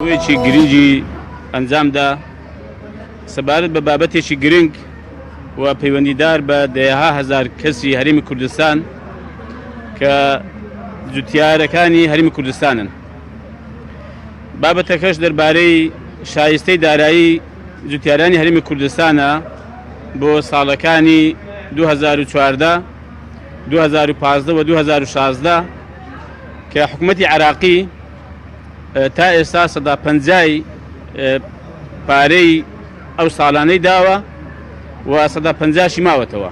گفتوگویەکی گرنگی ئەنجامدا سەبارەت بە بابەتێکی گرنگ و پەیوەندیدار بە دەیەها هەزار کەسی هەرێمی کوردستان کە جوتیارەکانی هەرێمی کوردستانن. بابەتەکەش دەربارەی شایستەی دارایی جوتیارانی هەرێمی کوردستانە بۆ ساڵەکانی 2014 2015 و 2016 کە حکوومەتی عێراقی تا ئێستا 150 پارەی ئەو ساڵانەی داوە و 150 ماوەتەوە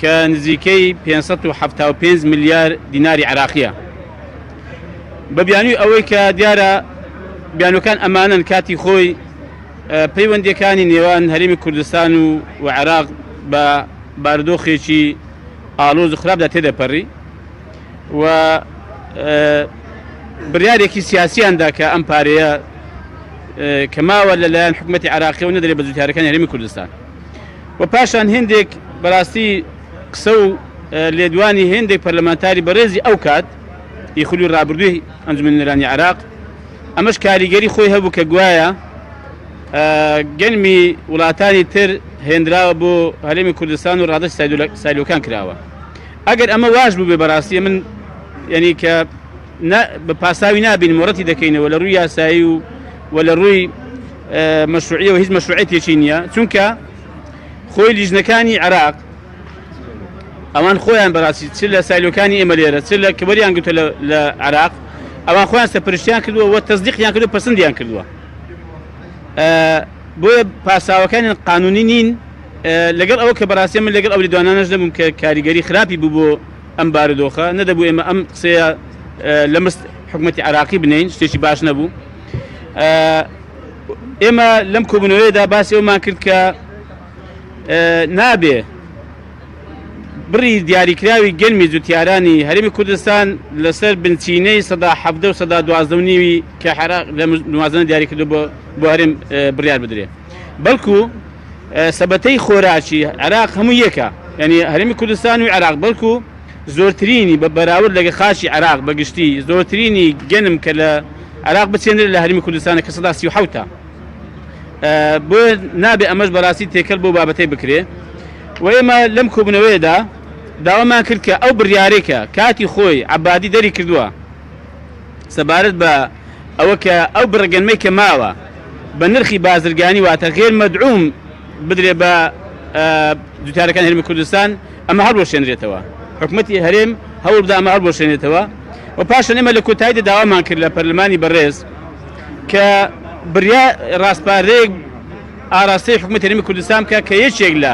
کە نزیکەی 575 میلیار دیناری عێراقیە. بە بیانووی ئەوەی کە دیارە بیانوەکان ئەمانن کاتی خۆی پەیوەندیەکانی نێوان هەرێمی کوردستان و عێراق بە بارودۆخێکی ئاڵۆز و خراپدا تێدەپەڕی و بڕیارێکی سیاسیاندا کە ئەم پارەیە کە ماوە لەلایەن حکوومەتی عێراقی و نەدەرێت بە جوتیارەکانی هەرێمی کوردستان و پاشان هێندێک بەڕاستی قسە و لێدوانی هێندێک پەرلەمانتاری بەڕێزی ئەو کات ئیخولی ڕابردووی ئەنجومەنی نوێرانی عێراق ئەمەش کاریگەری خۆی هەبوو کە گوایە گەنمی وڵاتانی تر هێندراوە بۆ هەرێمی کوردستان و ڕادەش سایلۆکان کراوە. ئەگەر ئەمە واش بوو بێ بەڕاستی من یعنی کە بە پاساوی نابین مۆڕەتی دەکەینەوە لە ڕووی یاسایی و لە ڕووی مەشروعیە و هیچ مەشروعەتێکی نییە چونکە خۆی لیژنەکانی عێراق ئەوان خۆیان بەڕاستی چ لە سایلۆکانی ئێمە لێرە چ لە کبەریان گوتە لە عێراق ئەوان خۆیان سەپەرشتیان کردووە و تەزدیقیان کردو پەسەندیان کردووە. بۆیە پاساوەکانی قانونی نین لەگەڵ ئەوە کە بەڕاستی من لەگەڵ ئەو لێدوانانەش دەبووم کە کاریگەری خراپی بوو بۆ ئەم بارودۆخە نەدەبوو ئێمە ئەم قسەیە لە مست حکوومەتی عێراقی بنین شتێکی باش نەبوو. ئێمە لەم کۆبوونەوەیەدا باسی ئەومان کرد کە نابێ بڕی دیاریکراوی گەنمی جوتیارانی هەرێمی کوردستان لەسەر بنچینەی 170 و 112.5 کە عێراق لە موازنە دیاری کردو بۆ هەرێم بڕیار بدرێ بەڵکو سەبەتەی خۆراکی عێراق هەموو یەکە یعنی هەرێمی کوردستان و عێراق بەڵکو زۆرترینی بە بەراورد لەگە خاشی عێراق بەگشتی زۆرترینی گەنم کە لە عێراق بچێنرێت لە هەرێمی کوردستانە کە 137 بۆ نابێ ئەمەش بەڕاستی تێکەل بۆ بابەتەی بکرێ و ئێمە لەم کۆبوونەوەیەدا داوامان کرد کە ئەو بڕیارێکە کاتی خۆی عەبادی دەری کردووە سەبارەت بە ئەوە کە ئەو بڕگەنمەی کە ماوە بە نرخی بازرگانی واتە غێر مەدعوم بدرێ بە جوتیارەکان هەرێمی کوردستان ئەمە هەڵبۆشێنرێتەوە حکوومەتی هەرێم هەوڵ بدە ئەمە هەڵبۆشێنێتەوە و پاشان ئێمە لە کۆتاییدا داوامان کرد لە پەرلەمانی بەڕێز کە بڕیار ڕاستپارێک ئاراستەی حکوومەتی هەرێمی کوردستان بکە کە یەکێک لە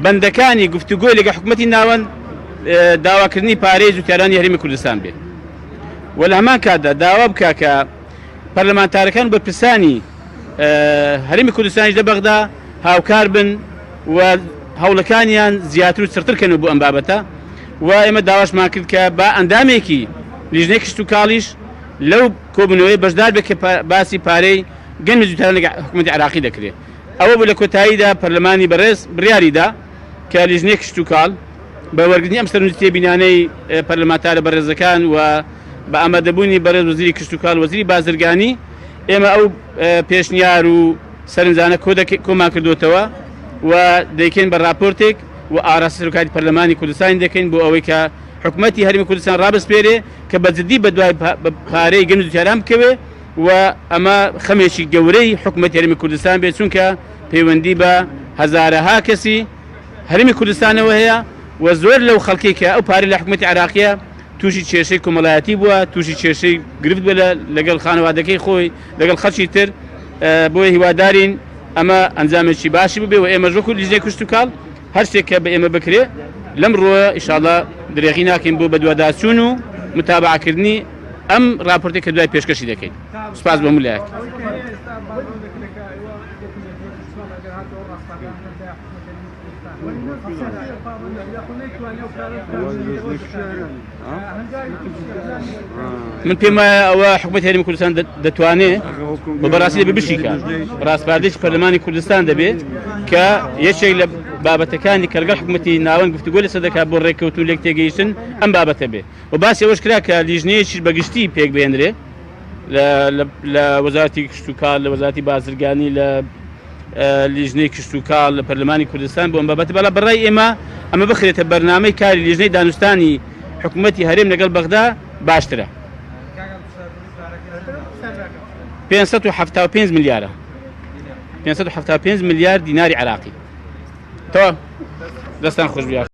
بەندەکانی گفتوگۆی لەگە حکوومەتی ناوەند داواکردنی پارەی جوتیارانی هەرێمی کوردستان بێت و لە هەمان کاتدا داوا بکە کە پەرلەمانتارەکان بە پرسانی هەرێمی کوردستانیش لە بەغدا هاوکار بن و هەوڵەکانیان زیاتر و چرترکەن بۆ ئەم بابەتە و ئێمە داواشمان کرد کە با ئەندامێکی لیژنەی کشت و کاڵیش لەو کۆبوونەوەی بەشدار بێت کە باسی پارەی گەنمی جوتیاران لەگە حکوومەتی عێراقی دەکرێت. ئەوە بوو لە کۆتاییدا پەرلەمانی بەڕێز بڕیاریدا کە لیژنەی کشت و کاڵ بە وەرگرتنی ئەم سەرنجتێ بینانەی پەرلەمانتارە بەڕێزەکان و بە ئامادەبوونی بەڕێز وەزیری کشت و کاڵ وەزیری بازرگانی ئێمە ئەو پێشنیار و سەرنجانە کۆمان کردوتەوە و دەیکەین بە راپۆرتێک و ئاراستی سەرۆکاتی پەرلەمانی کوردستانی دەکەین بۆ ئەوەی کە حکوومەتی هەرێمی کوردستان ڕابەسپێرێ کە بەجددی بە دوای پارەی گەنم جوتیاران بکەوێ و ئەمە خەمێکی گەورەی حکوومەتی هەرێمی کوردستان بێت چونکە پەیوەندی بە هەزارەها کەسی هەرێمی کوردستانەوە هەیە و زۆر لەو خەڵکی کە ئەو پارەی لە حکوومەتی عێراقیە تووشی کێشەی کۆمەڵایەتی بووە تووشی کێشەی گرفت بووە لەگەڵ خانەوادەکەی خۆی لەگەڵ خەڵکی تر بۆیە هیوادارین ئەمە ئەنجامێکی باشی ببێ و ئێمە ژوەکو لیژنەی کشت و کاڵ هەر شتێک کە بە ئێمە بکرێ لەم ڕۆیە ئینشاڵڵا درێغی ناکەین بۆ بەدواداچوون و متابعەکردنی ئەم راپۆرتێک کە دوای پێشکەشی دەکەین. سوپاس بە مولایەک. من پێم وایە ئەوە حکوومەتی هەرێمی کوردستان دەتوانێت بە بەڕاستی ببشیکە ڕاستپاردەیەکی پەرلەمانی کوردستان دەبێت کە یەکێک لە بابەتەکانی کە لەگەڵ حکوومەتی ناوەند گفتوگۆ لەسەر دەکات بۆ ڕێککەوتن و لێک تێگەیشتن ئەم بابەتە بێ و باسی ئەوەش کرا کە لیژنەیەکی بەگشتی پێک بێنرێ لە وەزارەتی کشت و کار لە وەزارەتی بازرگانی لە لیژنەی کشت و کار لە پەرلەمانی کوردستان بۆم بابەت بەڵام بەڕای ئێمە ئەمە بخرێتە بەرنامەی کاری لیژنەی دانوستانی حکوومەتی هەرێم لەگەڵ بەغدا باشترە. 575 ملیارە 575 ملیار دیناری عراقی. تەواو دەستان خۆش بیا.